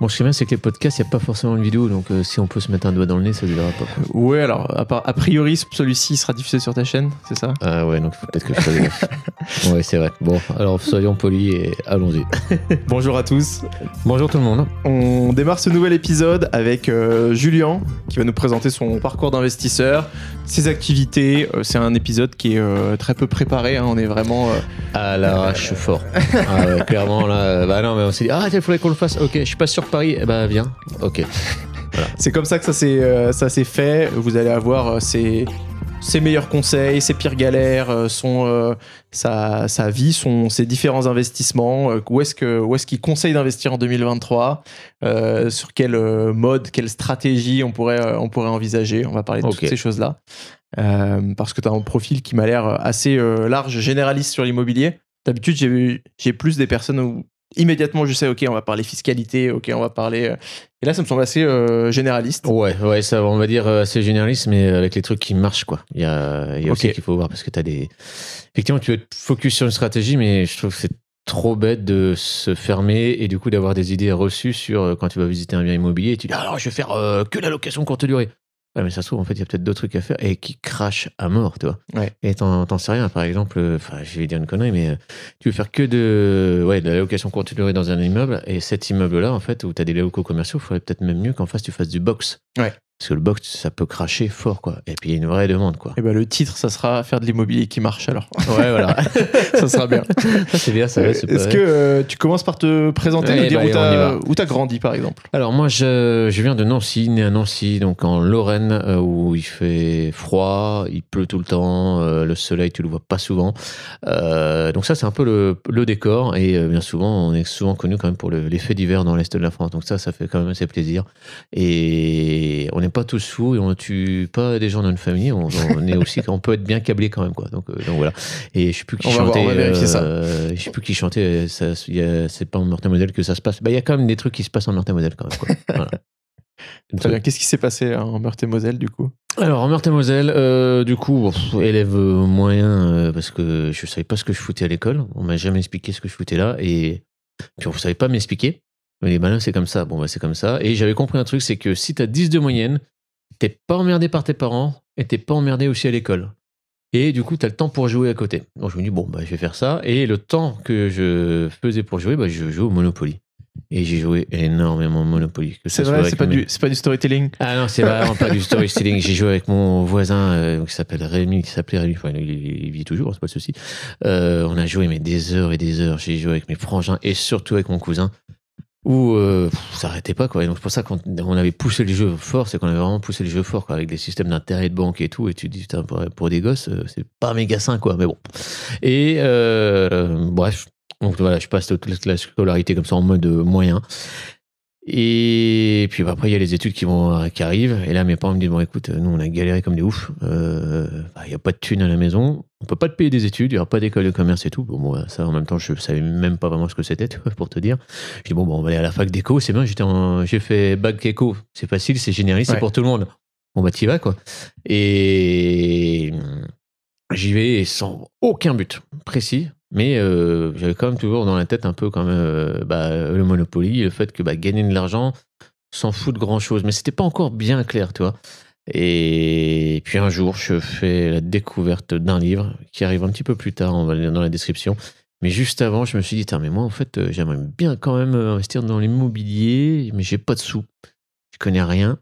Bon, ce qui est bien, c'est que les podcasts, il n'y a pas forcément une vidéo, donc si on peut se mettre un doigt dans le nez, ça ne se verra pas. Quoi. Ouais, alors, a priori, celui-ci sera diffusé sur ta chaîne, c'est ça? Ah ouais, donc peut-être que je fasse gaffe. Ouais, c'est vrai. Bon, alors soyons polis et allons-y. Bonjour à tous. Bonjour tout le monde. On démarre ce nouvel épisode avec Julien, qui va nous présenter son parcours d'investisseur, ses activités. C'est un épisode qui est très peu préparé, hein. On est vraiment... À l'arrache fort. Ah ouais, clairement, là... Bah non, mais on s'est dit, il faudrait qu'on le fasse. Ok, je suis pas sur Paris. Eh ben, viens. Ok. Voilà. C'est comme ça que ça s'est fait. Vous allez avoir ses meilleurs conseils, ses pires galères, sa vie, ses différents investissements, où est-ce qu'il conseille d'investir en 2023, sur quel mode, quelle stratégie on pourrait envisager. On va parler de toutes ces choses-là. Parce que tu as un profil qui m'a l'air assez large, généraliste sur l'immobilier. D'habitude, j'ai plus des personnes où immédiatement je sais, ok, on va parler fiscalité, ok, on va parler... Et là, ça me semble assez généraliste. Ouais, ça, on va dire assez généraliste, mais avec les trucs qui marchent, quoi. Il y a aussi qu'il faut voir, parce que tu as des... Effectivement, tu veux te focus sur une stratégie, mais je trouve que c'est trop bête de se fermer et du coup d'avoir des idées reçues sur quand tu vas visiter un bien immobilier et tu dis, alors je vais faire que la location courte durée. Ouais, mais ça se trouve, en fait, il y a peut-être d'autres trucs à faire et qui crachent à mort, tu vois. Ouais. Et t'en sais rien, par exemple, je vais dire une connerie, mais tu veux faire que de la location courte durée dans un immeuble, et cet immeuble-là, en fait, où tu as des locaux commerciaux, il faudrait peut-être même mieux qu'en face, tu fasses du box. Ouais. Parce que le box, ça peut cracher fort, quoi. Et puis, il y a une vraie demande, quoi. Et ben, le titre, ça sera faire de l'immobilier qui marche, alors. Ouais, voilà. Ça sera bien. Ça, c'est bien, ça. Est-ce que tu commences par te présenter, nous dire où t'as grandi, par exemple? Alors, moi, je viens de Nancy, né à Nancy, donc en Lorraine, où il fait froid, il pleut tout le temps, le soleil, tu le vois pas souvent. Donc ça, c'est un peu le décor. Et bien souvent, on est souvent connu quand même pour l'effet d'hiver dans l'Est de la France. Donc ça fait quand même assez plaisir. Et on n'est pas tous fous et on ne tue pas des gens dans une famille. On est aussi, on peut être bien câblé quand même, quoi. Donc voilà. Et je sais plus qui chantait. On va vérifier ça. Je sais plus qui chantait. C'est pas en Meurthe-et-Moselle que ça se passe. Il y a quand même des trucs qui se passent en Meurthe-et-Moselle quand même, quoi. Voilà. Très bien. Qu'est-ce qui s'est passé en Meurthe-et-Moselle, du coup? Alors, en Meurthe-et-Moselle, du coup, élève moyen, parce que je savais pas ce que je foutais à l'école. On m'a jamais expliqué ce que je foutais là. Et puis, on savait pas m'expliquer. Mais les malins, c'est comme ça. Bon, c'est comme ça. Et j'avais compris un truc, c'est que si t'as 10 de moyenne, t'es pas emmerdé par tes parents et t'es pas emmerdé aussi à l'école. Et du coup, t'as le temps pour jouer à côté. Donc, je me dis, je vais faire ça. Et le temps que je faisais pour jouer, je jouais au Monopoly. Et j'ai joué énormément au Monopoly. C'est vrai, c'est pas du storytelling. Ah non, c'est vraiment pas du storytelling. J'ai joué avec mon voisin qui s'appelait Rémi. Enfin, il vit toujours, c'est pas le souci. On a joué mais des heures et des heures. J'ai joué avec mes frangins et surtout avec mon cousin. Où ça arrêtait pas, quoi. Et donc c'est pour ça qu'on avait poussé le jeu fort, c'est qu'on avait vraiment poussé le jeu fort, quoi, avec des systèmes d'intérêt de banque et tout. Et tu te dis, putain, pour des gosses, c'est pas méga sain, quoi. Mais bon. Et bref. Donc voilà, je passe toute la scolarité comme ça en mode moyen. Et puis après, il y a les études qui arrivent. Et là, mes parents me disent, bon, écoute, nous, on a galéré comme des oufs. Il n'y a pas de thunes à la maison. On peut pas te payer des études. Il n'y aura pas d'école de commerce et tout. Bon, moi, ça, en même temps, je savais même pas vraiment ce que c'était, pour te dire. Je dis, bon, on va aller à la fac d'éco. C'est bien, j'ai fait bac éco. C'est facile, c'est généraliste, c'est pour tout le monde. Bon, t'y vas, quoi. Et j'y vais sans aucun but précis. Mais j'avais quand même toujours dans la tête un peu quand même le Monopoly, le fait que gagner de l'argent s'en fout de grand chose. Mais c'était pas encore bien clair, tu vois. Et puis un jour, je fais la découverte d'un livre qui arrive un petit peu plus tard, on va le lire dans la description. Mais juste avant, je me suis dit, mais moi en fait, j'aimerais bien quand même investir dans l'immobilier, mais j'ai pas de sous. Je connais rien.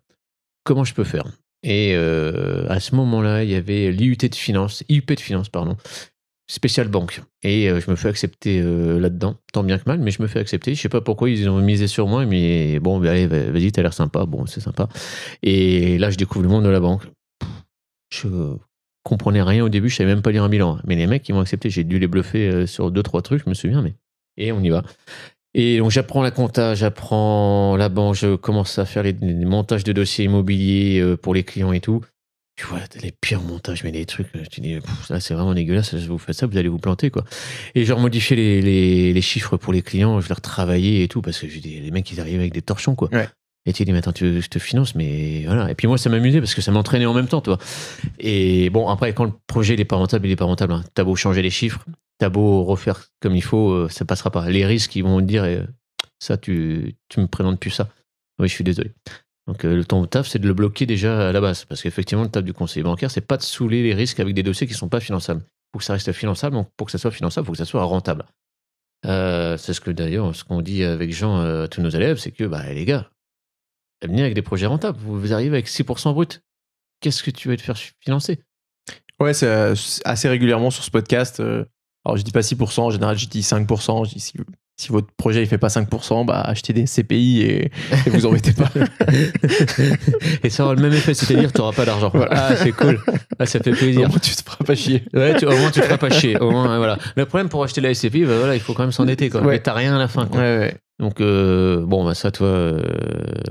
Comment je peux faire? Et à ce moment-là, il y avait l'IUP de finance, spécial banque. Et je me fais accepter là-dedans, tant bien que mal, mais je me fais accepter. Je sais pas pourquoi ils ont misé sur moi, mais bon, allez, vas-y, t'as l'air sympa. Bon, c'est sympa. Et là, je découvre le monde de la banque. Je comprenais rien au début, je savais même pas lire un bilan. Mais les mecs, ils m'ont accepté. J'ai dû les bluffer sur 2-3 trucs, je me souviens, mais... Et on y va. Et donc, j'apprends la compta, j'apprends la banque, je commence à faire les montages de dossiers immobiliers pour les clients et tout. Tu vois, les pires montages, mais les trucs, tu dis, là, c'est vraiment dégueulasse, vous faites ça, vous allez vous planter, quoi. Et je remodifiais les chiffres pour les clients, je les retravaillais et tout, parce que les mecs, ils arrivaient avec des torchons, quoi. Ouais. Et tu dis, mais attends, tu veux que je te finance, mais voilà. Et puis moi, ça m'amusait parce que ça m'entraînait en même temps, tu vois. Et bon, après, quand le projet, il est pas rentable, hein. T'as beau changer les chiffres, t'as beau refaire comme il faut, ça passera pas. Les risques, ils vont te dire, Ça, tu me présentes plus ça. Oui, je suis désolé. Donc, ton taf, c'est de le bloquer déjà à la base. Parce qu'effectivement, le taf du conseiller bancaire, c'est pas de saouler les risques avec des dossiers qui sont pas finançables. Il faut que ça reste finançable. Donc, pour que ça soit finançable, il faut que ça soit rentable. C'est ce qu'on dit avec Jean à tous nos élèves, c'est que, les gars, venez avec des projets rentables. Vous arrivez avec 6% brut. Qu'est-ce que tu vas te faire financer? Ouais, c'est assez régulièrement sur ce podcast. Alors, je dis pas 6%, en général, je dis 5%. Je dis si votre projet il fait pas 5%, achetez des CPI et vous embêtez pas. Et ça aura le même effet, c'est-à-dire que tu n'auras pas d'argent. Voilà. Ah, c'est cool. Ah, ça fait plaisir. Au moins, tu te feras pas chier. Ouais, au moins, tu te feras pas chier. Au moins, voilà. Le problème pour acheter la SCPI, il faut quand même s'endetter. Quoi. Ouais. Mais t'as rien à la fin. Quoi. Ouais. Donc, ça, toi.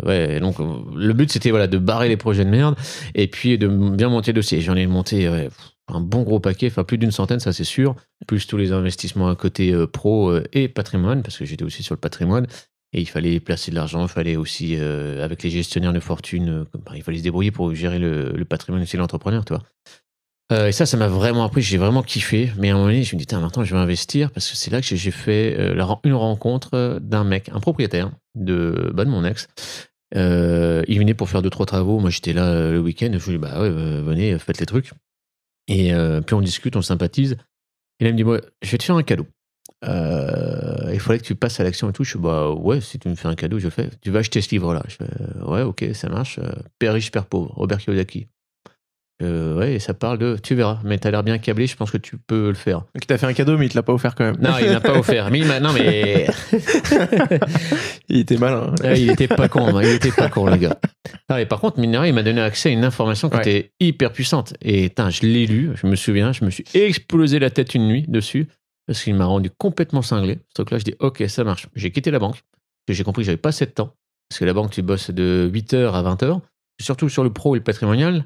Ouais, donc, le but, c'était de barrer les projets de merde et puis de bien monter le dossier. J'en ai monté un bon gros paquet, enfin plus d'une centaine, ça c'est sûr, plus tous les investissements à côté pro et patrimoine, parce que j'étais aussi sur le patrimoine, et il fallait placer de l'argent, il fallait aussi, avec les gestionnaires de fortune, il fallait se débrouiller pour gérer le patrimoine aussi de l'entrepreneur, tu vois. Et ça m'a vraiment appris, j'ai vraiment kiffé, mais à un moment donné, je me dis, maintenant je vais investir, parce que c'est là que j'ai fait une rencontre d'un mec, un propriétaire de mon ex. Il venait pour faire 2-3 travaux, moi j'étais là le week-end, je lui dis, venez, faites les trucs. Et puis on discute, on sympathise. Et là, il me dit, je vais te faire un cadeau. Il faudrait que tu passes à l'action et tout. Je dis, ouais, si tu me fais un cadeau, je le fais. Tu vas acheter ce livre-là. Je fais, ouais, ok, ça marche. Père riche, père pauvre, Robert Kiyosaki. Ouais, et ça parle de, tu verras, mais t'as l'air bien câblé, je pense que tu peux le faire. Donc il t'a fait un cadeau, mais il te l'a pas offert quand même. Non, il m'a pas offert. Mais non, mais. Il était malin. Il était pas con, le gars. Et par contre, mine de rien, il m'a donné accès à une information qui était hyper puissante. Et je l'ai lu, je me souviens, je me suis explosé la tête une nuit dessus, parce qu'il m'a rendu complètement cinglé. Ce truc-là, je dis, ok, ça marche. J'ai quitté la banque, parce que j'ai compris que j'avais pas assez de temps. Parce que la banque, tu bosses de 8h à 20h, surtout sur le pro et le patrimonial.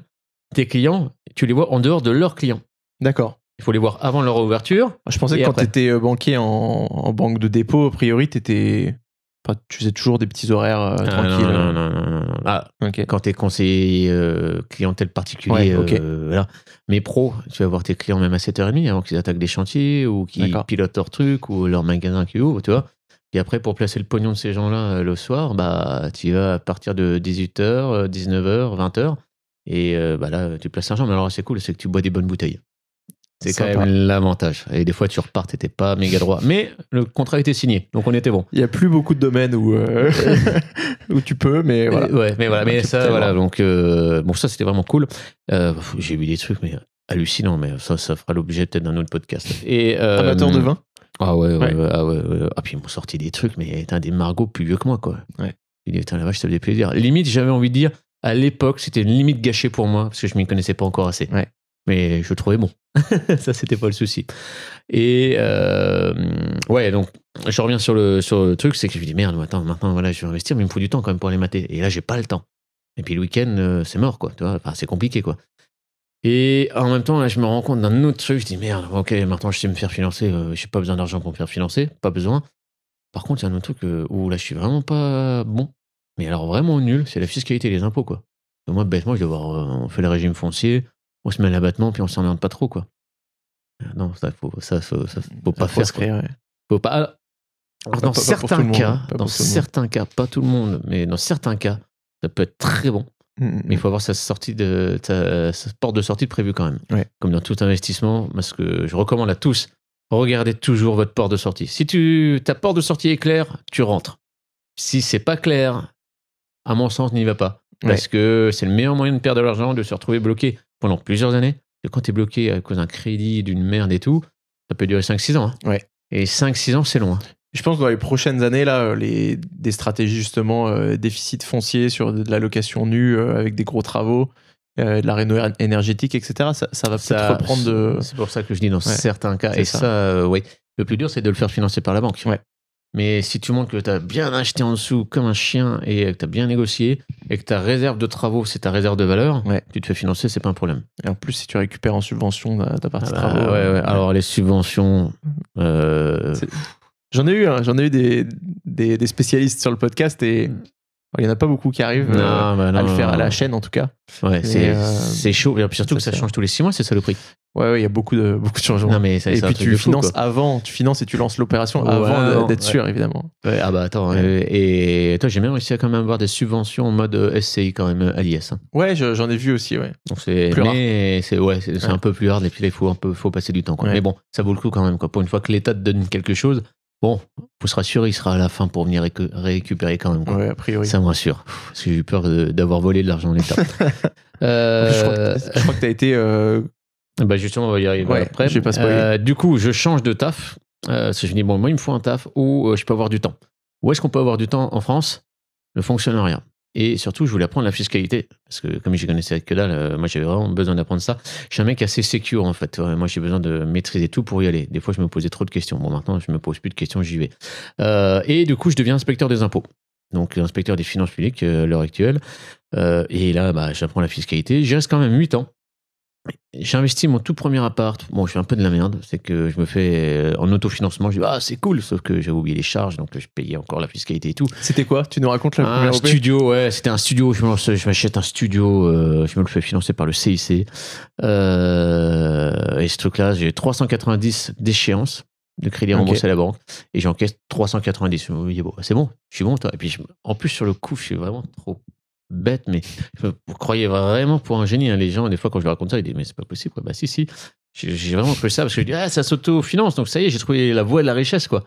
Tes clients, tu les vois en dehors de leurs clients. D'accord. Il faut les voir avant leur ouverture. Je pensais que quand tu étais banquier en banque de dépôt, a priori, tu faisais toujours des petits horaires tranquilles. Non. Ah, okay. Quand tu es conseiller clientèle particulier, voilà. Mais pro, tu vas voir tes clients même à 7h30 avant qu'ils attaquent des chantiers ou qu'ils pilotent leur truc ou leur magasin qui ouvre, tu vois. Et après, pour placer le pognon de ces gens-là le soir, tu vas à partir de 18h, 19h, 20h. Et là, tu places l'argent. Mais alors, c'est cool, c'est que tu bois des bonnes bouteilles. C'est sympa. Quand même l'avantage. Et des fois, tu repars, t'étais pas méga droit. Mais le contrat était signé, donc on était bon. Il y a plus beaucoup de domaines où tu peux, mais voilà. Mais ça, voilà. Donc, ça, c'était vraiment cool. J'ai vu des trucs, mais hallucinants. Mais ça fera l'objet peut-être d'un autre podcast. Et, amateur de vin. Ah ouais. Ah, puis ils m'ont sorti des trucs, mais t'as des margots plus vieux que moi, quoi. Ouais. Putain, la vache, ça faisait plaisir. Limite, j'avais envie de dire, à l'époque, c'était une limite gâchée pour moi, parce que je m'y connaissais pas encore assez. Ouais. Mais je le trouvais bon. Ça, c'était pas le souci. Et donc, je reviens sur le truc, c'est que je me dis, merde, maintenant, voilà, je vais investir, mais il me faut du temps quand même pour les mater. Et là, j'ai pas le temps. Et puis le week-end, c'est mort, quoi. Tu vois, enfin, c'est compliqué, quoi. Et en même temps, là, je me rends compte d'un autre truc. Je dis, merde, ok, maintenant, je sais me faire financer. J'ai pas besoin d'argent pour me faire financer. Pas besoin. Par contre, il y a un autre truc où là, je suis vraiment pas bon. Mais alors, vraiment nul, c'est la fiscalité et les impôts, quoi. Donc, moi, bêtement, je dois voir, on fait le régime foncier, on se met à l'abattement, puis on s'emmerde pas trop, quoi. Non, ça, faut pas faire. Faut pas. Alors, dans certains cas, pas tout le monde, mais dans certains cas, ça peut être très bon. Mais il faut avoir sa porte de sortie prévue quand même. Ouais. Comme dans tout investissement, parce que je recommande à tous, regardez toujours votre porte de sortie. Si ta porte de sortie est claire, tu rentres. Si c'est pas clair, à mon sens, n'y va pas. Parce que c'est le meilleur moyen de perdre de l'argent, de se retrouver bloqué pendant plusieurs années. Et quand tu es bloqué à cause d'un crédit, d'une merde et tout, ça peut durer 5-6 ans. Hein. Ouais. Et 5-6 ans, c'est long. Hein. Je pense que dans les prochaines années, là, des stratégies justement déficit foncier sur de la location nue avec des gros travaux, de la réno énergétique, etc., ça va peut-être reprendre de... C'est pour ça que je dis dans certains cas. Et ça, oui. Le plus dur, c'est de le faire financer par la banque. Ouais. Mais si tu montres que tu as bien acheté en dessous comme un chien et que tu as bien négocié et que ta réserve de travaux, c'est ta réserve de valeur, tu te fais financer, c'est pas un problème. Et en plus, si tu récupères en subvention ta partie de travaux... Ouais. Alors, les subventions... J'en ai eu des spécialistes sur le podcast et il n'y en a pas beaucoup qui arrivent à le faire à la chaîne, en tout cas. Ouais, c'est chaud. Et surtout que ça change tous les 6 mois, c'est ça le prix. Ouais, il y a beaucoup de changements. Non, mais et puis tu finances avant, tu finances et tu lances l'opération avant d'être sûr, évidemment. Ouais, ah bah attends, et toi, j'ai même réussi à quand même avoir des subventions en mode SCI quand même à l'IS. Hein. Ouais, j'en ai vu aussi, ouais. Donc c'est un peu plus hard, et puis là, il faut passer du temps. Quoi. Ouais. Mais bon, ça vaut le coup quand même. Quoi. Pour une fois que l'État te donne quelque chose, bon, faut se rassurer, il sera à la fin pour venir récupérer quand même. Quoi. Ouais, a priori. Ça me rassure. Parce que j'ai eu peur d'avoir volé de l'argent de l'État. Je crois que tu as été... Bah justement, on va y arriver après. Je vais pas spoiler. Du coup, je change de taf. Parce que je me dis, bon, moi, il me faut un taf où je peux avoir du temps. Où est-ce qu'on peut avoir du temps en France? Le fonctionnariat. Et surtout, je voulais apprendre la fiscalité. Parce que comme je connaissais que dalle, moi, j'avais vraiment besoin d'apprendre ça. Je suis un mec assez secure, en fait. Moi, j'ai besoin de maîtriser tout pour y aller. Des fois, je me posais trop de questions. Bon, maintenant, je me pose plus de questions, j'y vais. Et du coup, je deviens inspecteur des impôts. Donc, inspecteur des finances publiques à l'heure actuelle. Et là, bah, j'apprends la fiscalité. J'y reste quand même 8 ans. J'ai investi mon tout premier appart. Bon, je fais un peu de la merde. C'est que je me fais en autofinancement. Je dis, ah, c'est cool. Sauf que j'avais oublié les charges. Donc, je payais encore la fiscalité et tout. C'était quoi? Tu nous racontes la première Un studio, ouais. C'était un studio. Je m'achète un studio. Je me le fais financer par le CIC. Et ce truc-là, j'ai 390 d'échéance de crédit remboursé à la banque. Et j'encaisse 390. Je me dis, bon, c'est bon. Je suis bon, toi. Et puis, en plus, sur le coup, je suis vraiment trop bête, mais vous croyez vraiment pour un génie, hein, les gens, des fois quand je leur raconte ça, ils disent mais c'est pas possible, quoi. Bah si, j'ai vraiment cru ça parce que je dis ça s'auto-finance, donc ça y est, j'ai trouvé la voie de la richesse, quoi.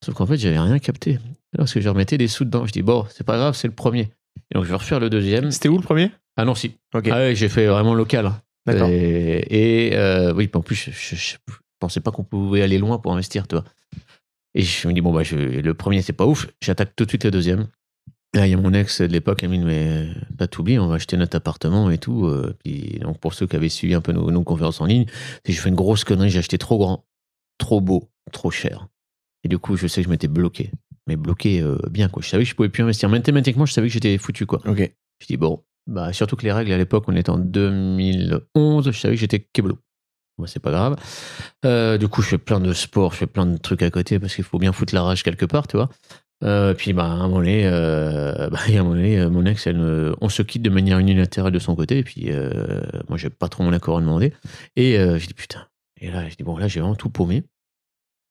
Sauf qu'en fait, j'avais rien capté. Parce que je remettais des sous dedans, je dis bon, c'est pas grave, c'est le premier. Et donc je vais refaire le deuxième. C'était où le premier? Ah non, si. Okay. Ah ouais, j'ai fait vraiment local. D'accord. Et oui, en plus, je pensais pas qu'on pouvait aller loin pour investir, toi. Et je me dis bon, bah, le premier, c'est pas ouf, j'attaque tout de suite le deuxième. Là, il y a mon ex de l'époque, elle me dit, mais pas t'oublier, on va acheter notre appartement et tout. Puis, donc, pour ceux qui avaient suivi un peu nos conférences en ligne, j'ai fait une grosse connerie, j'ai acheté trop grand, trop beau, trop cher. Et du coup, je sais que je m'étais bloqué. Mais bloqué bien, quoi. Je savais que je pouvais plus investir. Mathématiquement, je savais que j'étais foutu, quoi. Ok. Je dis, bon, bah, surtout que les règles à l'époque, on était en 2011, je savais que j'étais keblo. Moi, c'est pas grave. Du coup, je fais plein de sports, je fais plein de trucs à côté parce qu'il faut bien foutre la rage quelque part, tu vois. Puis bah, à un moment donné, mon ex, on se quitte de manière unilatérale de son côté. Et puis moi, j'ai pas trop mon accord à demander. Et je dis putain. Et là, je dis bon, là, j'ai vraiment tout paumé.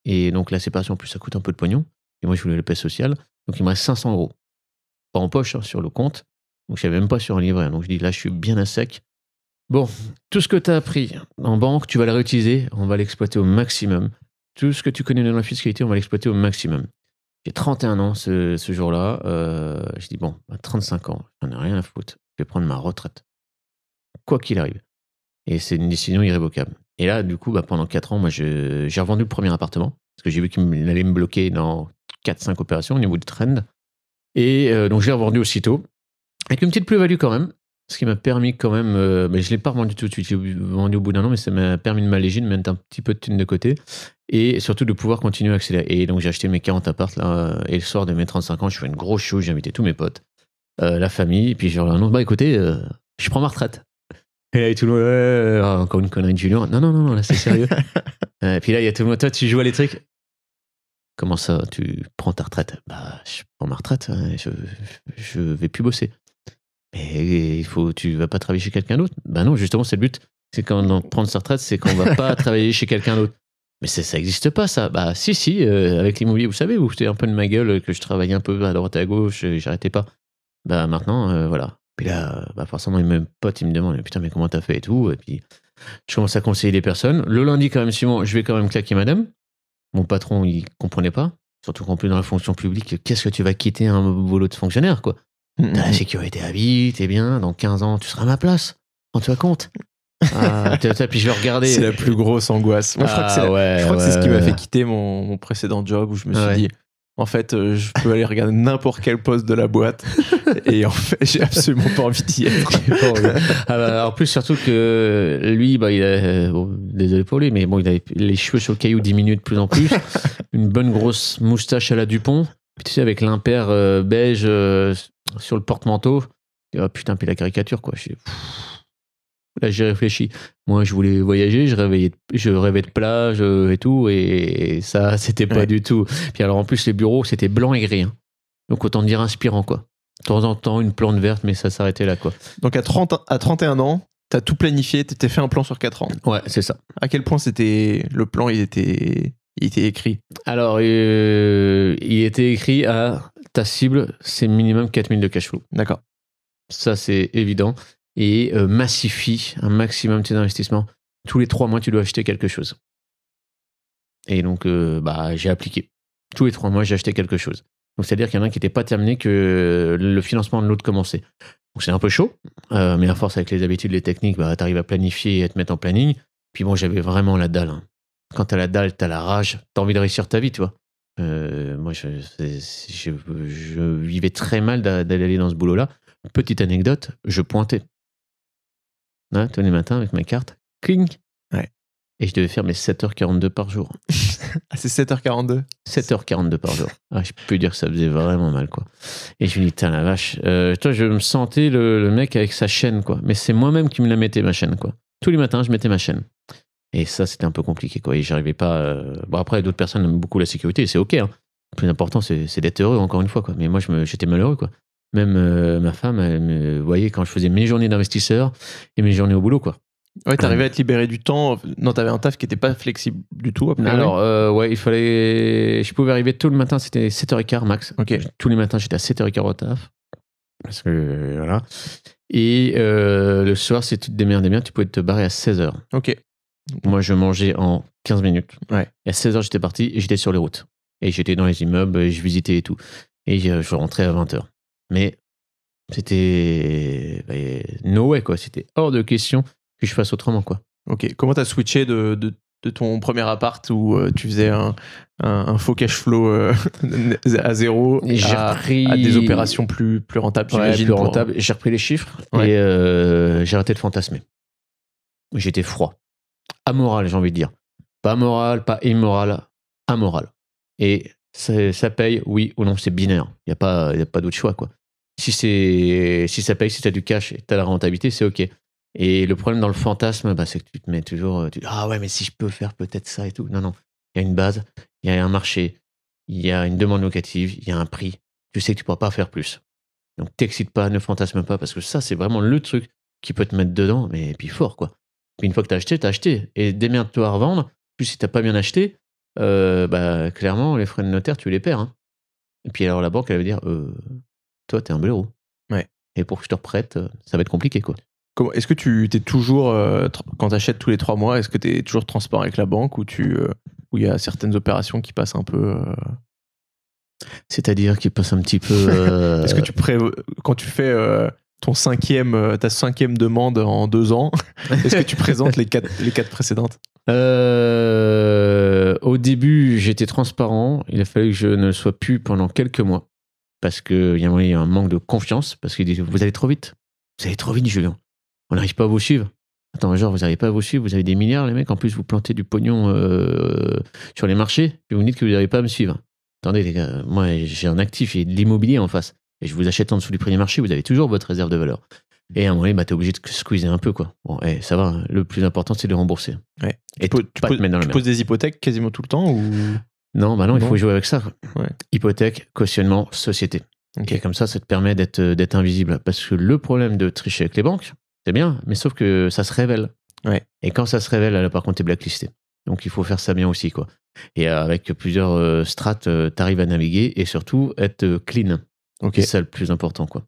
Et donc la séparation, en plus, ça coûte un peu de pognon. Et moi, je voulais le paix social. Donc il me reste 500 €. Pas en poche, hein, sur le compte. Donc je savais même pas sur un livret. Donc je dis là, je suis bien à sec. Bon, tout ce que tu as appris en banque, tu vas le réutiliser. On va l'exploiter au maximum. Tout ce que tu connais dans la fiscalité, on va l'exploiter au maximum. J'ai 31 ans ce jour-là. Je dis, bon, à 35 ans, j'en ai rien à foutre. Je vais prendre ma retraite. Quoi qu'il arrive. Et c'est une décision irrévocable. Et là, du coup, bah, pendant 4 ans, moi, j'ai revendu le premier appartement. Parce que j'ai vu qu'il allait me bloquer dans 4-5 opérations au niveau du trend. Et donc, je l'ai revendu aussitôt. Avec une petite plus-value quand même. Ce qui m'a permis quand même, mais je ne l'ai pas revendu tout de suite, je l'ai vendu au bout d'un an, mais ça m'a permis de m'alléger, de mettre un petit peu de thunes de côté et surtout de pouvoir continuer à accélérer. Et donc j'ai acheté mes 40 apparts là, et le soir de mes 35 ans, je fais une grosse chose, j'ai invité tous mes potes, la famille, et puis je leur annonce, bah écoutez, je prends ma retraite. Et là, tout le monde, encore une connerie de Julien. Non, là c'est sérieux. Et puis là, il y a tout le monde, toi tu joues à les trucs. Comment ça, tu prends ta retraite? Bah, je prends ma retraite, je vais plus bosser. Mais tu vas pas travailler chez quelqu'un d'autre? Bah non, justement, c'est le but. C'est quand on prend sa retraite, c'est qu'on va pas travailler chez quelqu'un d'autre. Mais ça existe pas, ça. Bah si, avec l'immobilier, vous savez, vous foutez un peu de ma gueule, que je travaillais un peu à droite et à gauche, j'arrêtais pas. Bah maintenant, voilà. Puis là, bah forcément, mes potes, ils me demandent, putain, mais comment t'as fait et tout. Et puis, je commence à conseiller des personnes. Le lundi, quand même, Simon, je vais quand même claquer madame. Mon patron, il comprenait pas. Surtout qu'en plus, dans la fonction publique, qu'est-ce que tu vas quitter un boulot de fonctionnaire, quoi? T'as la sécurité à vie, t'es bien, dans 15 ans, tu seras à ma place. Rends-toi compte. Puis je vais regarder. C'est la plus grosse angoisse. Moi, je crois que c'est ce qui m'a fait quitter mon précédent job où je me suis dit, en fait, je peux aller regarder n'importe quel poste de la boîte et en fait, j'ai absolument pas envie d'y être. En plus, surtout que lui, bah, il a, désolé pour lui, mais bon, il a les cheveux sur le caillou diminuent de plus en plus, une bonne grosse moustache à la Dupont, puis tu sais, avec l'impair beige sur le porte-manteau. Oh, putain, puis la caricature, quoi. Là, j'ai réfléchi. Moi, je voulais voyager, je rêvais de plage et tout, et ça, c'était pas du tout. Puis alors, en plus, les bureaux, c'était blanc et gris. Hein. Donc, autant dire inspirant, quoi. De temps en temps, une plante verte, mais ça s'arrêtait là, quoi. Donc, à 31 ans, T'as tout planifié, t'étais fait un plan sur 4 ans. Ouais, c'est ça. À quel point le plan, il était écrit? Alors, il était écrit à ta cible, c'est minimum 4000 de cash flow. D'accord. Ça, c'est évident. Et massifie un maximum tes investissements. Tous les 3 mois, tu dois acheter quelque chose. Et donc, j'ai appliqué. Tous les 3 mois, j'ai acheté quelque chose. Donc, c'est-à-dire qu'il y en a un qui n'était pas terminé que le financement de l'autre commençait. Donc, c'est un peu chaud. Mais à force, avec les habitudes, les techniques, tu arrives à planifier et à te mettre en planning. Puis bon, j'avais vraiment la dalle. Hein. Quand t'as la dalle, t'as la rage. T'as envie de réussir ta vie, tu vois. Moi, je vivais très mal d'aller dans ce boulot-là. Petite anecdote, je pointais. Hein, tous les matins avec ma carte. Cling. Ouais. Et je devais faire mes 7h42 par jour. Ah, c'est 7h42 7h42 par jour. Ah, je peux dire que ça faisait vraiment mal, quoi. Et je me dis, putain, la vache. Toi, je me sentais le mec avec sa chaîne, quoi. Mais c'est moi-même qui me la mettais, ma chaîne, quoi. Tous les matins, je mettais ma chaîne. Et ça, c'était un peu compliqué, quoi. Et j'arrivais pas. Bon, après, d'autres personnes aiment beaucoup la sécurité, et c'est OK. Hein. Le plus important, c'est d'être heureux, encore une fois, quoi. Mais moi, j'étais malheureux, quoi. Même ma femme, elle me voyait quand je faisais mes journées d'investisseur et mes journées au boulot, quoi. Ouais, t'arrivais à te libérer du temps. Non, t'avais un taf qui était pas flexible du tout. Après, alors, ouais, il fallait. Je pouvais arriver tôt le matin, c'était 7h15 max. Ok. Tous les matins, j'étais à 7h15 au taf. Parce que, voilà. Et le soir, si tu te démerdais bien, tu pouvais te barrer à 16h. Ok. Moi, je mangeais en 15 minutes. Ouais. Et à 16h, j'étais parti et j'étais sur les routes. Et j'étais dans les immeubles, et je visitais et tout. Et je rentrais à 20h. Mais c'était no way, quoi. C'était hors de question que je fasse autrement, quoi. Ok. Comment t'as switché de ton premier appart où tu faisais un faux cash flow à zéro à des opérations plus rentables, j'imagine. Plus rentables. J'ai repris les chiffres et j'ai arrêté de fantasmer. J'étais froid. Amoral, j'ai envie de dire. Pas moral, pas immoral, amoral. Et ça paye, oui ou non, c'est binaire. Il n'y a pas d'autre choix, quoi. Si ça paye, si tu as du cash et tu as la rentabilité, c'est OK. Et le problème dans le fantasme, c'est que tu te mets toujours. Ah ouais, mais si je peux faire peut-être ça et tout. Non. Il y a une base, il y a un marché, il y a une demande locative, il y a un prix. Tu sais que tu ne pourras pas faire plus. Donc t'excites pas, ne fantasme pas, parce que ça, c'est vraiment le truc qui peut te mettre dedans, mais puis fort, quoi. Puis une fois que t'as acheté. Et démerde-toi à revendre. Plus si t'as pas bien acheté, clairement, les frais de notaire, tu les perds. Hein. Et puis alors la banque, elle va dire, toi, t'es un blaireau. Ouais. Et pour que je te reprête, ça va être compliqué, quoi. Est-ce que tu t'es toujours, quand t'achètes tous les 3 mois, est-ce que t'es toujours transparent avec la banque ou il y a certaines opérations qui passent un peu... C'est-à-dire qu'il passe un petit peu... Est-ce que quand tu fais ta 5e demande en 2 ans, est-ce que tu présentes les 4 précédentes? Au début, j'étais transparent. Il a fallu que je ne le sois plus pendant quelques mois. Parce qu'il y a un manque de confiance. Parce qu'il dit, vous allez trop vite. Vous allez trop vite, Julien. On n'arrive pas à vous suivre. Attends, genre, vous n'arrivez pas à vous suivre. Vous avez des milliards, les mecs. En plus, vous plantez du pognon sur les marchés. Et vous me dites que vous n'arrivez pas à me suivre. Attendez, les gars, moi, j'ai un actif, j'ai de l'immobilier en face. Et je vous achète en dessous du prix du marché. Vous avez toujours votre réserve de valeur. Et à un moment donné, t'es obligé de squeezer un peu, quoi. Bon, ça va. Hein. Le plus important, c'est de rembourser. Ouais. Et tu poses des hypothèques quasiment tout le temps ou... Non, il faut jouer avec ça. Ouais. Hypothèque, cautionnement, société. Okay. Et comme ça te permet d'être invisible. Parce que le problème de tricher avec les banques, c'est bien, mais sauf que ça se révèle. Ouais. Et quand ça se révèle, là, par contre, t'es blacklisté. Donc il faut faire ça bien aussi, quoi. Et avec plusieurs strates, t'arrives à naviguer et surtout être clean. Okay. C'est ça le plus important, quoi.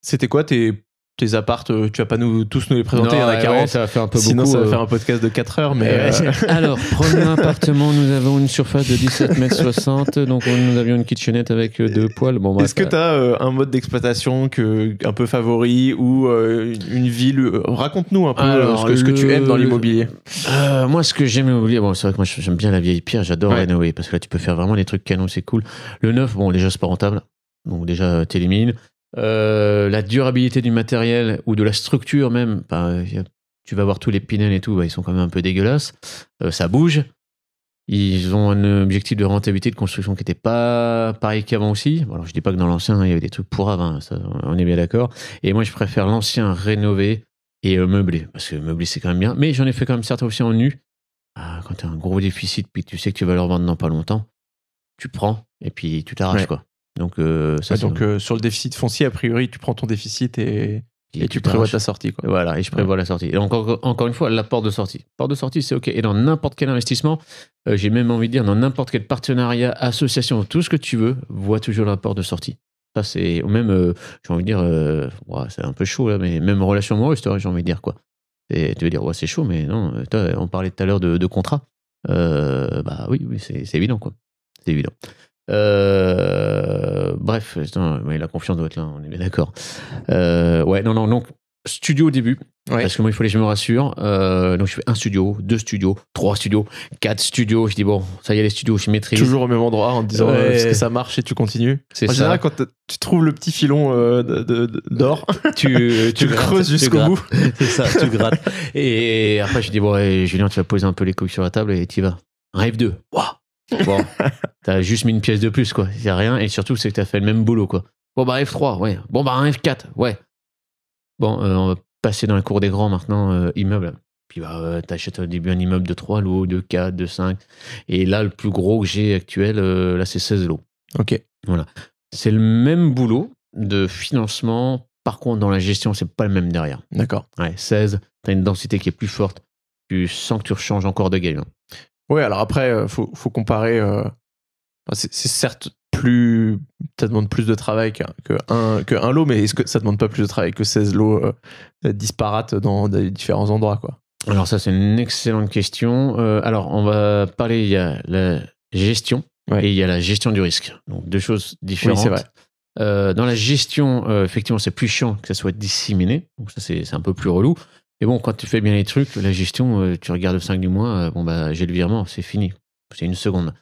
C'était quoi tes apparts, tu vas pas tous nous les présenter, il y en a 40. Ouais, ça va faire un peu Sinon, beaucoup. Ça va faire un podcast de 4 heures. Mais Alors, premier appartement, nous avons une surface de 17,60 m. Donc, nous avions une kitchenette avec 2 poêles. Bon, est-ce que tu as un mode d'exploitation un peu favori ou une ville? Raconte-nous un peu ce que tu aimes dans l'immobilier. Moi, ce que j'aime l'immobilier, c'est vrai que moi, j'aime bien la vieille pierre. J'adore rénover parce que là, tu peux faire vraiment des trucs canons, c'est cool. Le neuf, déjà, c'est pas rentable. Donc, déjà, t'élimines. La durabilité du matériel ou de la structure même, tu vas voir tous les Pinel et tout, ils sont quand même un peu dégueulasses. Ça bouge. Ils ont un objectif de rentabilité de construction qui n'était pas pareil qu'avant aussi. Bon, alors je dis pas que dans l'ancien il y avait des trucs pourraves, ça, on est bien d'accord. Et moi je préfère l'ancien rénové et meublé, parce que meublé c'est quand même bien. Mais j'en ai fait quand même certains aussi en nu. Quand tu as un gros déficit puis tu sais que tu vas leur vendre dans pas longtemps, tu prends et puis tu t'arraches, quoi. Donc, sur le déficit foncier, a priori, tu prends ton déficit et Et tu prévois ta sortie, quoi. Voilà, et je prévois la sortie. Et encore une fois, la porte de sortie. Porte de sortie, c'est OK. Et dans n'importe quel investissement, j'ai même envie de dire, dans n'importe quel partenariat, association, tout ce que tu veux, vois toujours la porte de sortie. Ça, c'est même, j'ai envie de dire, c'est un peu chaud, là, mais même relation amoureuse, j'ai envie de dire, quoi. Et tu veux dire, ouais, c'est chaud, mais non, toi, on parlait tout à l'heure de contrat. Bah oui, c'est évident, quoi. C'est évident. Bref, la confiance doit être là, on est bien d'accord. Ouais, non, donc studio au début, parce que moi il fallait que je me rassure. Donc je fais 1 studio, 2 studios, 3 studios, 4 studios. Je dis bon, ça y est, les studios, je maîtrise. Toujours au même endroit en te disant est-ce que ça marche et tu continues. C'est en général, quand tu trouves le petit filon d'or, tu creuses jusqu'au bout. C'est ça, tu grattes. Et après, je dis bon, Julien, tu vas poser un peu les couilles sur la table et tu y vas. Rêve 2. Waouh! Bon, t'as juste mis une pièce de plus, quoi. Y a rien, et surtout, c'est que t'as fait le même boulot, quoi. Bon, bah, F3, ouais. Bon, bah, un F4, ouais. Bon, on va passer dans la cour des grands maintenant, immeuble. Puis, bah, t'achètes au début un immeuble de 3 lots, de 4, de 5. Et là, le plus gros que j'ai actuel, là, c'est 16 lots. Ok. Voilà. C'est le même boulot de financement. Par contre, dans la gestion, c'est pas le même derrière. D'accord. Ouais, 16, t'as une densité qui est plus forte. Tu sens que tu rechanges encore de game. Ouais, alors après, faut comparer. C'est certes plus. Ça demande plus de travail qu'un lot, mais est-ce que ça demande pas plus de travail que 16 lots disparates dans des différents endroits, quoi? Alors, ça, c'est une excellente question. Alors, on va parler. Il y a la gestion et il y a la gestion du risque. Donc, 2 choses différentes. Oui, c'est vrai. Dans la gestion, effectivement, c'est plus chiant que ça soit disséminé. Donc, ça, c'est un peu plus relou. Mais bon, quand tu fais bien les trucs, la gestion, tu regardes le 5 du mois, bon, bah, j'ai le virement, c'est fini. C'est 1 seconde.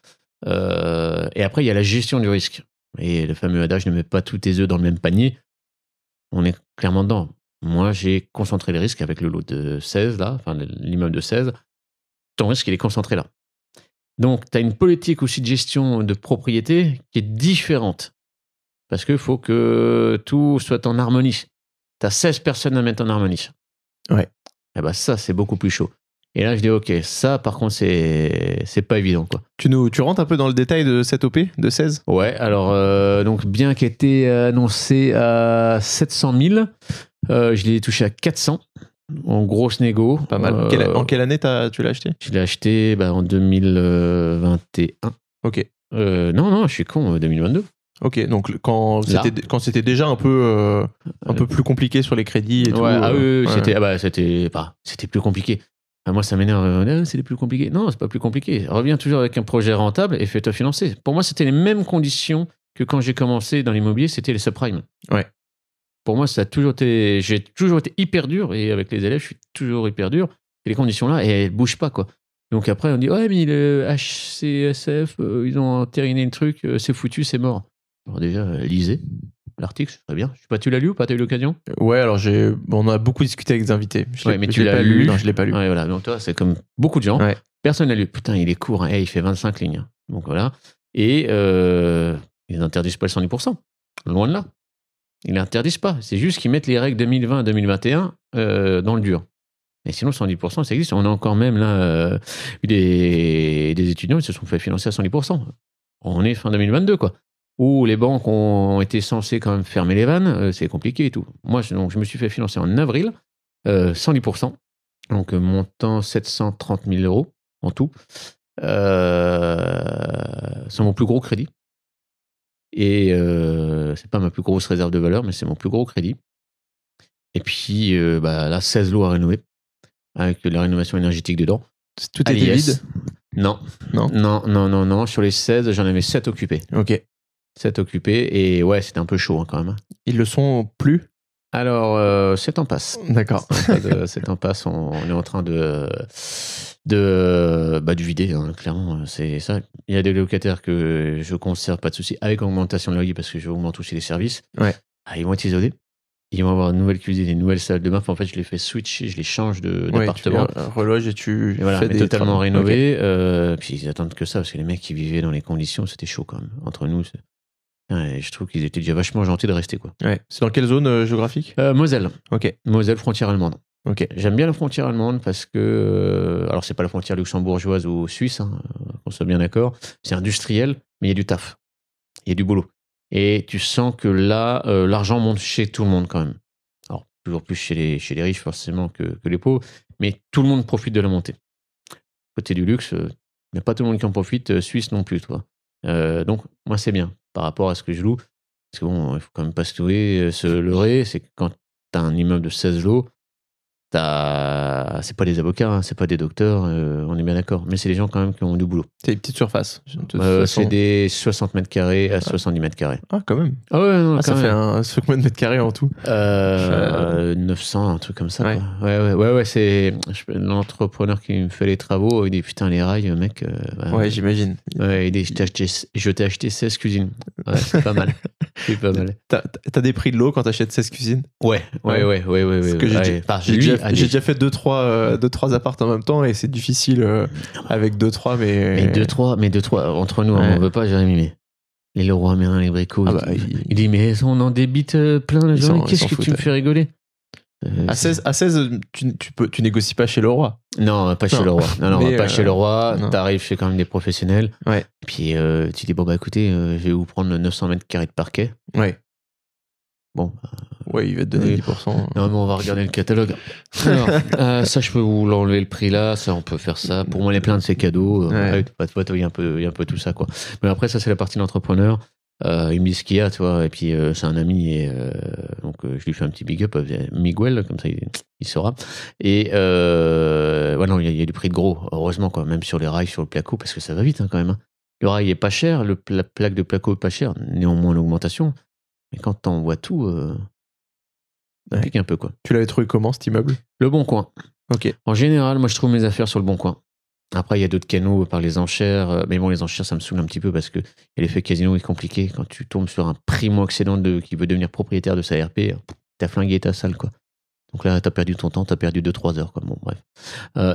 Et après, il y a la gestion du risque. Et le fameux adage, ne mets pas tous tes œufs dans le même panier. On est clairement dedans. Moi, j'ai concentré les risques avec le lot de 16, là, enfin, l'immeuble de 16. Ton risque, il est concentré là. Donc, tu as une politique aussi de gestion de propriété qui est différente. Parce qu'il faut que tout soit en harmonie. Tu as 16 personnes à mettre en harmonie. Ouais. Et bah ça, c'est beaucoup plus chaud. Et là, je dis, ok, ça, par contre, c'est pas évident, quoi. Tu rentres un peu dans le détail de cette OP de 16? Ouais, alors, donc, bien qu'elle été annoncé à 700 000, je l'ai touché à 400, en grosse négo. Pas mal. En quelle année tu l'as acheté? Je l'ai acheté en 2021. Ok. Non, je suis con, 2022. Ok, donc quand c'était déjà un peu plus compliqué sur les crédits et tout. Oui, c'était plus compliqué. Moi, ça m'énerve. C'était plus compliqué. Non, c'est pas plus compliqué. Reviens toujours avec un projet rentable et fais-toi financer. Pour moi, c'était les mêmes conditions que quand j'ai commencé dans l'immobilier, c'était les subprimes. Ouais. Pour moi, j'ai toujours été hyper dur, et avec les élèves, je suis toujours hyper dur. Et les conditions-là, elles ne bougent pas, quoi. Donc après, on dit, ouais, mais le HCSF, ils ont entériné le truc, c'est foutu, c'est mort. Alors déjà, lisez l'article, c'est très bien. Je sais pas, tu l'as lu ou pas? T'as eu l'occasion? Ouais, alors on a beaucoup discuté avec des invités. Mais tu l'as lu? Non, je l'ai pas lu. Ouais, voilà. Donc toi, c'est comme beaucoup de gens. Ouais. Personne l'a lu. Putain, il est court. Hein. Il fait 25 lignes. Donc voilà. Et ils n'interdisent pas le 110%. Loin de là. Ils n'interdisent pas. C'est juste qu'ils mettent les règles 2020 et 2021 dans le dur. Et sinon, 110%, ça existe. On a encore même là eu des étudiants qui se sont fait financer à 110%. On est fin 2022, quoi. Où les banques ont été censées quand même fermer les vannes, c'est compliqué et tout. Moi, je me suis fait financer en avril, 110%, donc montant 730 000 euros en tout. C'est mon plus gros crédit. Et c'est pas ma plus grosse réserve de valeur, mais c'est mon plus gros crédit. Et puis, là, 16 lots à rénover, avec la rénovation énergétique dedans. Tout était vide? Non. Sur les 16, j'en avais 7 occupés. Ok. 7 occupés, et ouais, c'était un peu chaud quand même. Ils le sont plus? Alors, 7 ans passe. D'accord. 7 ans passe, on est en train de vider, hein, clairement. C'est ça. Il y a des locataires que je conserve, pas de souci, avec augmentation de loyer, parce que j'augmente aussi les services. Ouais. Ils vont être isolés. Ils vont avoir une nouvelle cuisine, une nouvelle salle de bain. En fait, je les fais switcher, je les change d'appartement. Tu reloges et tu fais des totalement rénové. Okay. Puis ils attendent que ça, parce que les mecs qui vivaient dans les conditions, c'était chaud quand même. Entre nous, je trouve qu'ils étaient déjà vachement gentils de rester, quoi. Ouais. C'est dans quelle zone géographique? Moselle. Ok. Moselle, frontière allemande. Ok. J'aime bien la frontière allemande parce que, alors c'est pas la frontière luxembourgeoise ou suisse, hein, qu'on soit bien d'accord. C'est industriel, mais il y a du taf, il y a du boulot. Et tu sens que là, l'argent monte chez tout le monde quand même. Alors toujours plus chez les riches forcément que les pauvres, mais tout le monde profite de la montée. Côté du luxe, il n'y a pas tout le monde qui en profite, Suisse non plus, toi. Donc, moi, c'est bien par rapport à ce que je loue. Parce que bon, il faut quand même pas se leurrer, c'est que quand tu as un immeuble de 16 lots, c'est pas des avocats, hein, c'est pas des docteurs, on est bien d'accord. Mais c'est des gens quand même qui ont du boulot. C'est des petites surfaces. C'est des 60 mètres carrés à 70 mètres carrés. Ah, quand même. Ah ouais, non, ça fait combien de mètres carrés en tout 900, un truc comme ça. Ouais, quoi. Ouais, c'est l'entrepreneur qui me fait les travaux. Il dit putain, les rails, mec. Ouais, j'imagine. Ouais, je t'ai acheté 16 cuisines. Ouais, c'est pas mal. C'est pas mal. T'as des prix de l'eau quand t'achètes 16 cuisines? Ouais. Parce que j'ai déjà fait 2-3 apparts en même temps et c'est difficile avec 2-3, mais 2-3 entre nous, on veut pas, Jérémy, mais les Leroy Merlin, les Brico, il dit mais on en débite plein de gens, qu'est-ce que tu me fais rigoler? À 16, tu négocies pas chez Leroy. Non, pas chez Leroy. Non, pas chez Leroy. T'arrives chez quand même des professionnels. Ouais. Et puis tu dis bon bah écoutez, je vais vous prendre 900 mètres carrés de parquet. Ouais. Bon. Ouais, il va te donner 10%. Non, mais on va regarder le catalogue. Alors, ça, je peux vous l'enlever le prix là. Ça, on peut faire ça. Pour moi, les plaintes, c'est cadeau. Il y a un peu tout ça, quoi. Mais après, ça, c'est la partie d'entrepreneur. Il me dit ce qu'il y a, tu vois. Et puis, c'est un ami. Et donc, je lui fais un petit big up. Miguel, comme ça, il saura. Et non, il y a du prix de gros. Heureusement, quoi. Même sur les rails, sur le placo, parce que ça va vite, hein, quand même. Hein. Le rail est pas cher. La plaque de placo est pas chère. Néanmoins, l'augmentation. Mais quand t'envoies tout, ça pique un peu, quoi. Tu l'avais trouvé comment, cet immeuble? Le Bon Coin. Ok. En général, moi, je trouve mes affaires sur le Bon Coin. Après, il y a d'autres canaux par les enchères. Mais bon, les enchères, ça me saoule un petit peu parce que l'effet casino est compliqué. Quand tu tombes sur un primo-accédant qui veut devenir propriétaire de sa RP, t'as flingué ta salle, quoi. Donc là, t'as perdu ton temps, t'as perdu 2-3 heures, quoi. Bon, bref.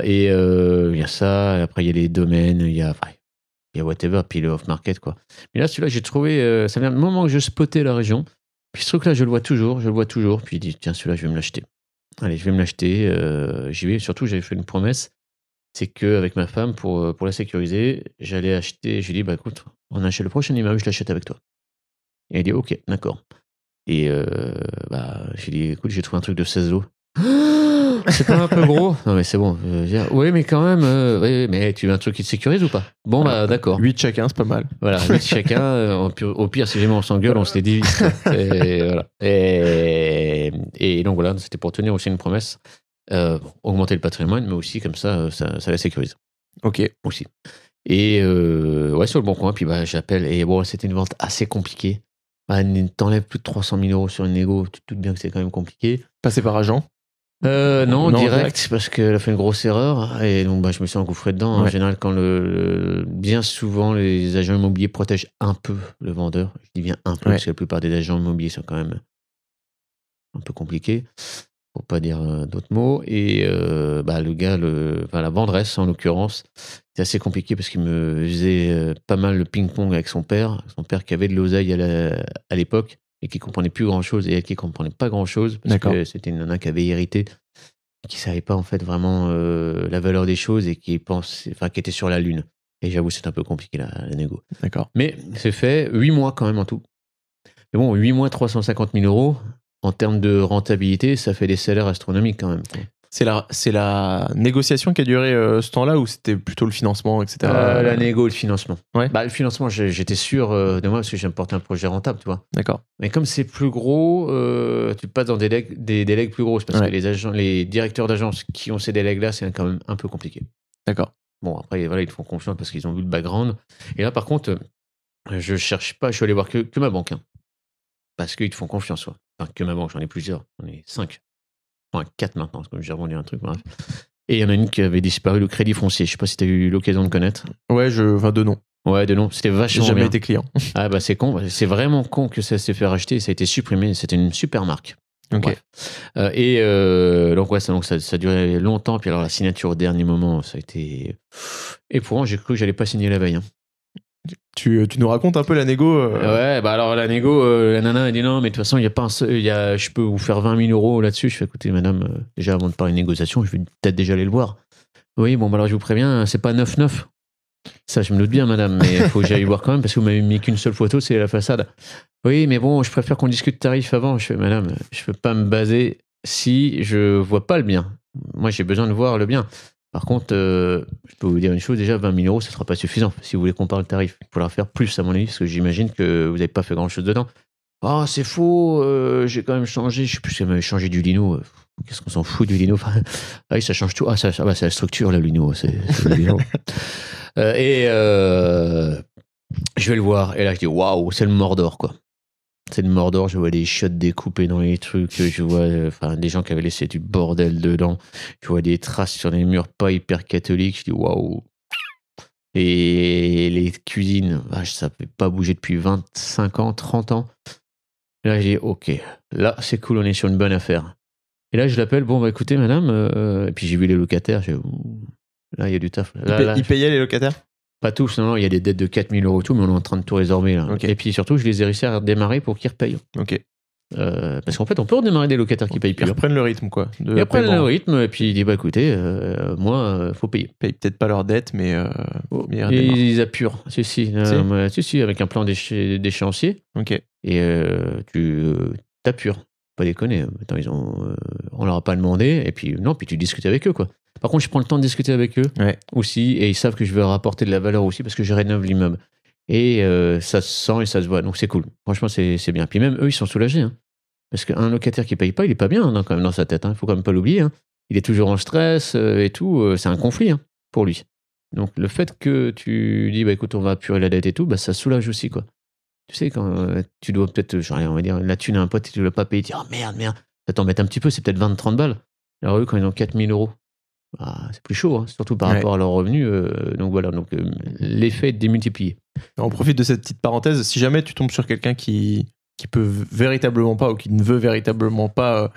Il y a ça. Et après, il y a les domaines. Il y a whatever, puis le off-market, quoi. Mais là, celui-là, j'ai trouvé... ça vient du moment que je spottais la région. Puis ce truc-là, je le vois toujours. Puis il dit, tiens, celui-là, je vais me l'acheter. Allez, je vais me l'acheter. J'y vais. Surtout, j'avais fait une promesse. C'est qu'avec ma femme, pour la sécuriser, j'allais acheter... Je lui ai dit, bah écoute, on achète le prochain immeuble, je l'achète avec toi. Et elle dit, ok, d'accord. Et j'ai dit, écoute, j'ai trouvé un truc de 16 lots. C'est pas un peu gros? Non, mais c'est bon. Oui, mais quand même, oui, mais tu veux un truc qui te sécurise ou pas? Bon, bah, d'accord. 8 chacun, c'est pas mal. Voilà, 8 chacun. Au pire, si jamais on s'engueule, on se les divise. Et voilà. Et donc, voilà, c'était pour tenir aussi une promesse. Augmenter le patrimoine, mais aussi, comme ça la sécurise. Ok. Aussi. Et sur le Bon Coin, puis j'appelle. Et bon, c'était une vente assez compliquée. T'enlèves plus de 300 000 euros sur une négo, tu te doutes bien que c'est quand même compliqué. Passer par agent? Non, direct, parce qu'elle a fait une grosse erreur et donc je me suis engouffré dedans. Ouais. En général, bien souvent, les agents immobiliers protègent un peu le vendeur. Je dis bien un peu, parce que la plupart des agents immobiliers sont quand même un peu compliqués, pour pas dire d'autres mots. Et le gars, la vendresse en l'occurrence, c'est assez compliqué parce qu'il me faisait pas mal le ping-pong avec son père qui avait de l'oseille à l'époque. Et qui comprenait plus grand chose et elle qui comprenait pas grand chose parce que c'était une nana qui avait hérité et qui savait pas en fait vraiment la valeur des choses et qui était sur la lune. Et j'avoue, c'est un peu compliqué la négo. D'accord. Mais c'est fait 8 mois quand même en tout. Mais bon, 8 mois, 350 000 euros en termes de rentabilité, ça fait des salaires astronomiques quand même. C'est la négociation qui a duré ce temps-là ou c'était plutôt le financement, etc. La négo et le financement. Ouais. Le financement, j'étais sûr de moi parce que j'ai porté un projet rentable, tu vois. D'accord. Mais comme c'est plus gros, tu passes dans des délègues plus grosses parce que les directeurs d'agence qui ont ces délègues-là, c'est quand même un peu compliqué. D'accord. Bon, après, voilà, ils font confiance parce qu'ils ont vu le background. Et là, par contre, je cherche pas, je suis allé voir que ma banque. Hein, parce qu'ils te font confiance, ouais. Enfin, que ma banque, j'en ai plusieurs. J'en ai 5. Enfin, 4 maintenant, parce que j'ai revendu un truc, bref. Et il y en a une qui avait disparu, le Crédit Foncier. Je sais pas si tu as eu l'occasion de connaître. Ouais, de nom. Ouais, de nom. C'était vachement J'ai jamais bien. été client. Ah c'est con. C'est vraiment con que ça s'est fait racheter. Ça a été supprimé. C'était une super marque. Ok. Donc ça a duré longtemps. Puis alors la signature au dernier moment, ça a été éprouvant. J'ai cru que j'allais pas signer la veille. Hein. Tu nous racontes un peu la négo Ouais, alors la négo, la nana elle dit non, mais de toute façon, il y a pas je peux vous faire 20 000 euros là-dessus. Je fais écoutez, madame, déjà avant de parler de négociation, je vais peut-être déjà aller le voir. Oui, bon, alors je vous préviens, c'est pas 9-9. Ça, je me doute bien, madame, mais il faut que j'aille voir quand même parce que vous m'avez mis qu'une seule photo, c'est la façade. Oui, mais bon, je préfère qu'on discute tarif avant. Je fais, madame, je peux pas me baser si je vois pas le bien. Moi, j'ai besoin de voir le bien. Par contre, je peux vous dire une chose, déjà 20 000 euros, ça sera pas suffisant. Si vous voulez qu'on parle tarif, il faudra faire plus à mon avis, parce que j'imagine que vous n'avez pas fait grand chose dedans. Ah, c'est faux, j'ai quand même changé, je sais plus si elle m'avait changé du lino. Qu'est-ce qu'on s'en fout du lino? Enfin, ah oui, ça change tout. Ah, c'est la structure, là, le lino. C'est le lino. Je vais le voir. Et là, je dis, waouh, c'est le Mordor, quoi. C'est le Mordor. Je vois des chiottes découpées dans les trucs. Je vois des gens qui avaient laissé du bordel dedans. Je vois des traces sur les murs pas hyper catholiques. Je dis, waouh. Et les cuisines, ça ne fait pas bouger depuis 25 ans, 30 ans. Et là, j'ai dit, ok, là, c'est cool, on est sur une bonne affaire. Et là, je l'appelle, bon, bah écoutez, madame, et puis j'ai vu les locataires, là, il y a du taf. Ils payaient les locataires? Pas tous, non, il y a des dettes de 4 000 euros tout, mais on est en train de tout résorber, là. Okay. Et puis surtout, je les ai réussi à redémarrer pour qu'ils repayent. Ok. Parce qu'en fait, on peut redémarrer des locataires qui payent plus. Ils reprennent le rythme, quoi. Ils reprennent le rythme, et puis il dit, bah écoutez, moi, faut payer. Ils payent peut-être pas leurs dettes, mais ils apurent, si, avec un plan d'échéancier. Ok. Et tu t'appures. Pas déconner. Attends, on leur a pas demandé. Et puis, non, puis tu discutes avec eux, quoi. Par contre, je prends le temps de discuter avec eux aussi. Et ils savent que je vais leur apporter de la valeur aussi parce que je rénove l'immeuble. Et ça se sent et ça se voit. Donc, c'est cool. Franchement, c'est bien. Puis même eux, ils sont soulagés. Hein. Parce qu'un locataire qui paye pas, il est pas bien quand même dans sa tête. Il faut quand même pas l'oublier. Hein. Il est toujours en stress et tout. C'est un conflit pour lui. Donc, le fait que tu dis, bah écoute, on va apurer la dette et tout, bah, ça soulage aussi, quoi. Tu sais, quand tu dois peut-être, on va dire, la thune à un pote et tu ne l'as pas payé, tu dis, oh merde, ça t'embête un petit peu, c'est peut-être 20-30 balles. Alors eux, quand ils ont 4 000 euros, c'est plus chaud, surtout par rapport à leurs revenus. Donc voilà, l'effet est démultiplié. On profite de cette petite parenthèse. Si jamais tu tombes sur quelqu'un qui peut véritablement pas ou qui ne veut véritablement pas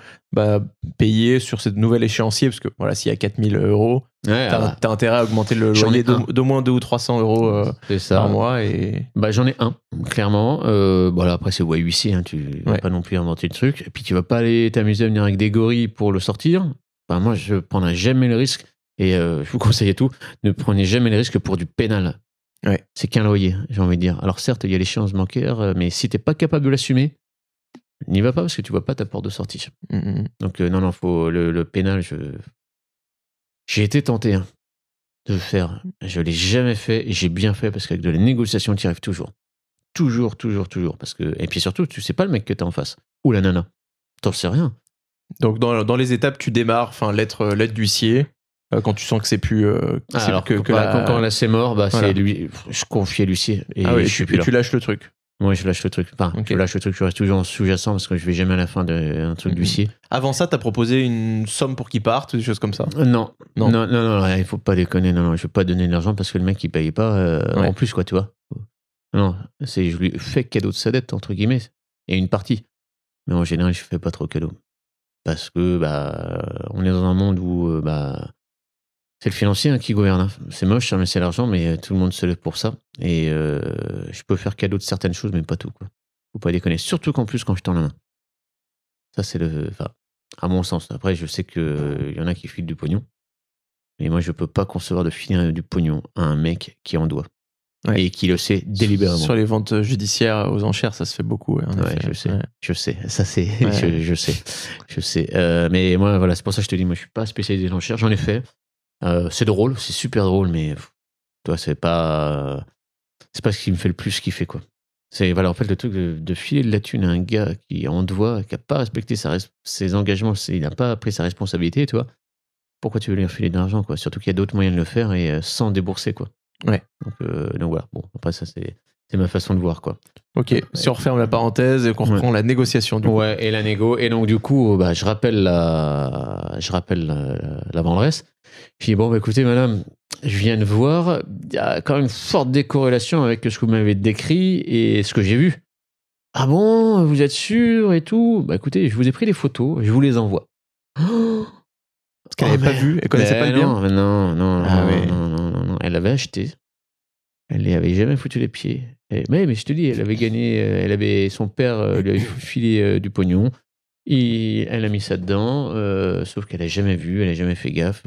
payer sur cette nouvelle échéancier, parce que voilà, s'il y a 4 000 euros, t'as intérêt à augmenter le loyer d'au moins 200 ou 300 euros par mois. Et... j'en ai un, clairement. Voilà, après, c'est huissier, tu vas pas non plus inventer le truc. Et puis, tu vas pas aller t'amuser à venir avec des gorilles pour le sortir. Moi, je prendrai jamais le risque, et je vous conseille à tout, ne prenez jamais le risque pour du pénal. Ouais. C'est qu'un loyer, j'ai envie de dire. Alors certes, il y a l'échéance bancaire, mais si t'es pas capable de l'assumer, n'y va pas parce que tu vois pas ta porte de sortie. Donc non, faut le pénal. J'ai été tenté de le faire. Je l'ai jamais fait et j'ai bien fait parce qu'avec de la négociation, tu y arrives toujours. Toujours. Parce que... Et puis surtout, tu sais pas le mec que t'as en face ou la nana. T'en sais rien. Donc dans les étapes, tu démarres, lettre d'huissier. Quand tu sens que c'est plus. Quand là c'est mort, c'est lui. Je confie à l'huissier. Et je suis plus là. Tu lâches le truc. Oui, je lâche le truc. Je lâche le truc, je reste toujours en sous-jacent parce que je vais jamais à la fin d'un truc d'huissier. Avant ça, t'as proposé une somme pour qu'il parte, des choses comme ça? Non, il faut pas déconner. Non, je vais pas donner de l'argent parce que le mec il paye pas. En plus, quoi, tu vois. Non, je lui fais cadeau de sa dette, entre guillemets. Et une partie. Mais en général, je fais pas trop cadeau. Parce que, on est dans un monde où, c'est le financier qui gouverne. C'est moche, mais c'est l'argent, mais tout le monde se lève pour ça. Et je peux faire cadeau de certaines choses, mais pas tout, quoi. Faut pas déconner. Surtout qu'en plus, quand je tends la main. Ça, c'est à mon sens. Après, je sais qu'il y en a qui filent du pognon. Mais moi, je peux pas concevoir de filer du pognon à un mec qui en doit. Et qui le sait délibérément. Sur les ventes judiciaires aux enchères, ça se fait beaucoup. Je sais. Ça, c'est, je sais. Mais moi, voilà, c'est pour ça que je te dis, moi, je suis pas spécialisé dans l'enchère. J'en ai fait. C'est drôle, c'est super drôle, mais toi, c'est pas ce qui me fait le plus kiffer, quoi. C'est en fait le truc de filer de la thune à un gars qui en doit, qui a pas respecté ses engagements, il n'a pas pris sa responsabilité, tu vois. Pourquoi tu veux lui refiler de l'argent, quoi? Surtout qu'il y a d'autres moyens de le faire et sans débourser, quoi. Ouais. Donc voilà. Bon, après ça c'est ma façon de voir, quoi. Ok. Si on referme la parenthèse et qu'on reprend la négociation du coup. Ouais, et la négo. Et donc du coup, je rappelle la vendresse. Puis bon, écoutez, madame, je viens de voir, il y a quand même une forte décorrélation avec ce que vous m'avez décrit et ce que j'ai vu. Ah bon, vous êtes sûr et tout? Écoutez, je vous ai pris des photos, je vous les envoie. Parce qu'elle n'avait pas vu, elle connaissait pas le bien. Non. Elle avait acheté. Elle n'y avait jamais foutu les pieds. Mais je te dis, elle avait gagné, son père lui avait filé du pognon. Elle a mis ça dedans, sauf qu'elle n'a jamais vu, elle n'a jamais fait gaffe.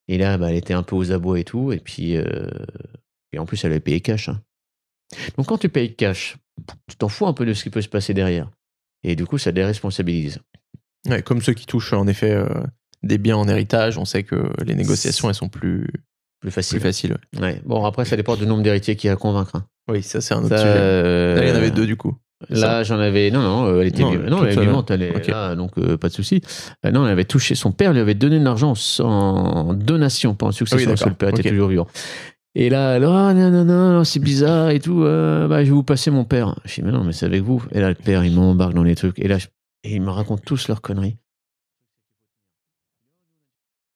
Et là, elle était un peu aux abois et tout. Et puis, et en plus, elle avait payé cash. Donc, quand tu payes cash, tu t'en fous un peu de ce qui peut se passer derrière. Et du coup, ça déresponsabilise. Ouais, comme ceux qui touchent en effet des biens en héritage, on sait que les négociations elles sont plus faciles. Ouais. Bon, après, ça dépend du nombre d'héritiers qu'il y a à convaincre. Hein. Oui, ça c'est un autre sujet. Là, il y en avait 2 du coup. Là, j'en avais. Non, elle était vivante, elle est Ok. là, donc pas de souci. Non, elle avait touché. Son père lui avait donné de l'argent en donation pour un succession, parce que le père était toujours vivant. Et là, non, c'est bizarre et tout. Je vais vous passer mon père. Je dis, mais non, mais c'est avec vous. Et là, le père, il m'embarque dans les trucs. Et là, il me raconte tous leurs conneries.